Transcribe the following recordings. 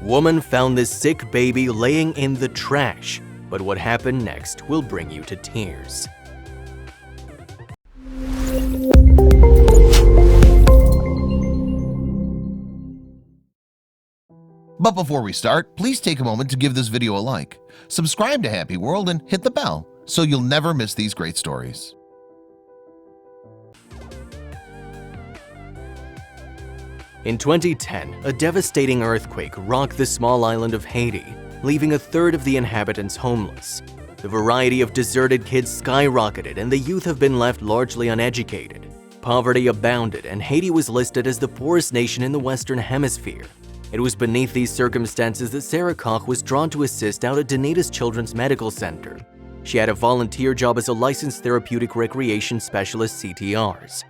Woman found this sick baby laying in the trash, but what happened next will bring you to tears. But before we start, please take a moment to give this video a like, subscribe to Happy World, and hit the bell so you'll never miss these great stories. In 2010, a devastating earthquake rocked the small island of Haiti, leaving a third of the inhabitants homeless. The variety of deserted kids skyrocketed and the youth have been left largely uneducated. Poverty abounded and Haiti was listed as the poorest nation in the Western Hemisphere. It was beneath these circumstances that Sarah Koch was drawn to assist out at Dunedin's Children's Medical Center. She had a volunteer job as a licensed therapeutic recreation specialist CTRs.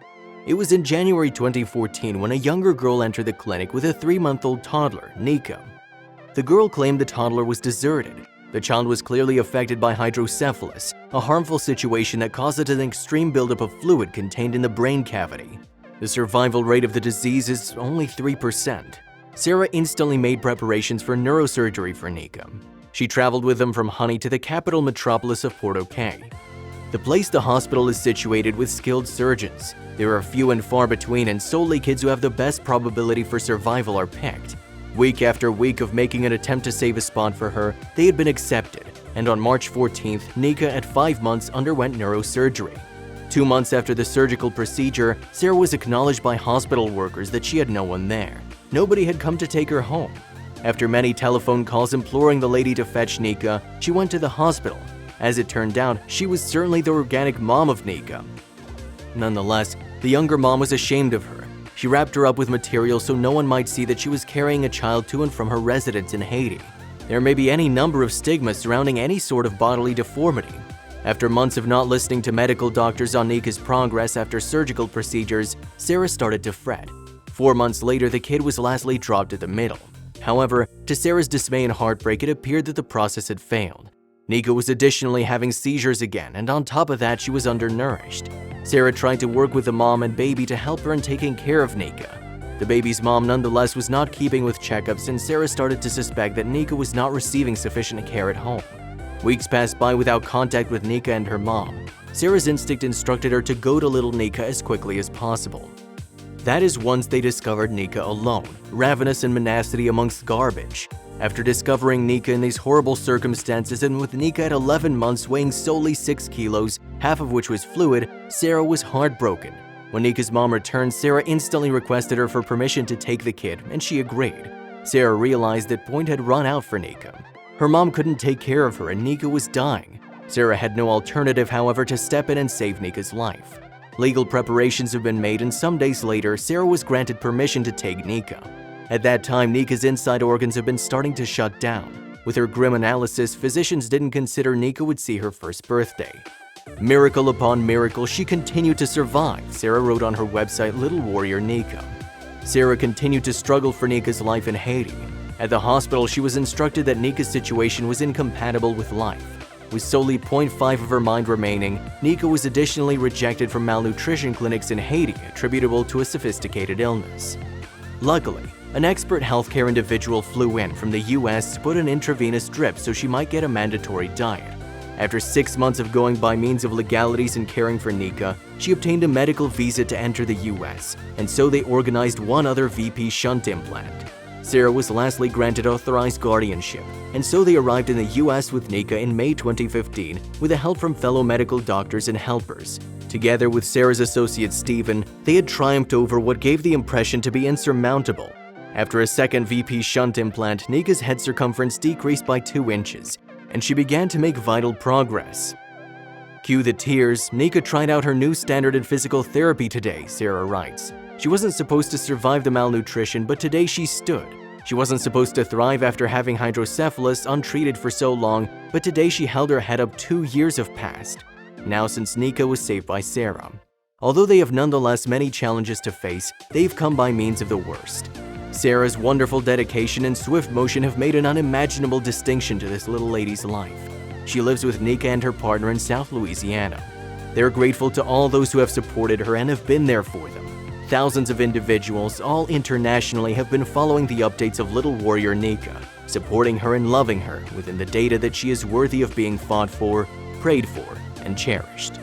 It was in January 2014 when a younger girl entered the clinic with a 3-month-old toddler, Nika. The girl claimed the toddler was deserted. The child was clearly affected by hydrocephalus, a harmful situation that causes an extreme buildup of fluid contained in the brain cavity. The survival rate of the disease is only 3%. Sarah instantly made preparations for neurosurgery for Nika. She traveled with them from Honey to the capital metropolis of Port-au-Cay. The place the hospital is situated with skilled surgeons. There are few and far between and solely kids who have the best probability for survival are picked. Week after week of making an attempt to save a spot for her, they had been accepted, and on March 14th, Nika at 5 months underwent neurosurgery. 2 months after the surgical procedure, Sarah was acknowledged by hospital workers that she had no one there. Nobody had come to take her home. After many telephone calls imploring the lady to fetch Nika, she went to the hospital. As it turned out, she was certainly the organic mom of Nika. Nonetheless, the younger mom was ashamed of her. She wrapped her up with material so no one might see that she was carrying a child to and from her residence in Haiti. There may be any number of stigmas surrounding any sort of bodily deformity. After months of not listening to medical doctors on Nika's progress after surgical procedures, Sarah started to fret. 4 months later, the kid was lastly dropped at the middle. However, to Sarah's dismay and heartbreak, it appeared that the process had failed. Nika was additionally having seizures again, and on top of that, she was undernourished. Sarah tried to work with the mom and baby to help her in taking care of Nika. The baby's mom nonetheless was not keeping with checkups, and Sarah started to suspect that Nika was not receiving sufficient care at home. Weeks passed by without contact with Nika and her mom. Sarah's instinct instructed her to go to little Nika as quickly as possible. That is once they discovered Nika alone, ravenous and menacity amongst garbage. After discovering Nika in these horrible circumstances and with Nika at 11 months weighing solely 6 kilos, half of which was fluid, Sarah was heartbroken. When Nika's mom returned, Sarah instantly requested her for permission to take the kid, and she agreed. Sarah realized that point had run out for Nika. Her mom couldn't take care of her and Nika was dying. Sarah had no alternative, however, to step in and save Nika's life. Legal preparations have been made and some days later, Sarah was granted permission to take Nika. At that time, Nika's inside organs have been starting to shut down. With her grim analysis, physicians didn't consider Nika would see her first birthday. Miracle upon miracle, she continued to survive, Sarah wrote on her website Little Warrior Nika. Sarah continued to struggle for Nika's life in Haiti. At the hospital, she was instructed that Nika's situation was incompatible with life. With solely 0.5 of her mind remaining, Nika was additionally rejected from malnutrition clinics in Haiti attributable to a sophisticated illness. Luckily, an expert healthcare individual flew in from the US to put an intravenous drip so she might get a mandatory diet. After 6 months of going by means of legalities and caring for Nika, she obtained a medical visa to enter the US, and so they organized one other VP shunt implant. Sarah was lastly granted authorized guardianship, and so they arrived in the US with Nika in May 2015 with the help from fellow medical doctors and helpers. Together with Sarah's associate Stephen, they had triumphed over what gave the impression to be insurmountable. After a second VP shunt implant, Nika's head circumference decreased by 2 inches, and she began to make vital progress. Cue the tears. Nika tried out her new standard in physical therapy today, Sarah writes. She wasn't supposed to survive the malnutrition, but today she stood. She wasn't supposed to thrive after having hydrocephalus untreated for so long, but today she held her head up. 2 years have passed now since Nika was saved by Sarah. Although they have nonetheless many challenges to face, they've come by means of the worst. Sarah's wonderful dedication and swift motion have made an unimaginable distinction to this little lady's life. She lives with Nika and her partner in South Louisiana. They're grateful to all those who have supported her and have been there for them. Thousands of individuals, all internationally, have been following the updates of little warrior Nika, supporting her and loving her within the data that she is worthy of being fought for, prayed for, and cherished.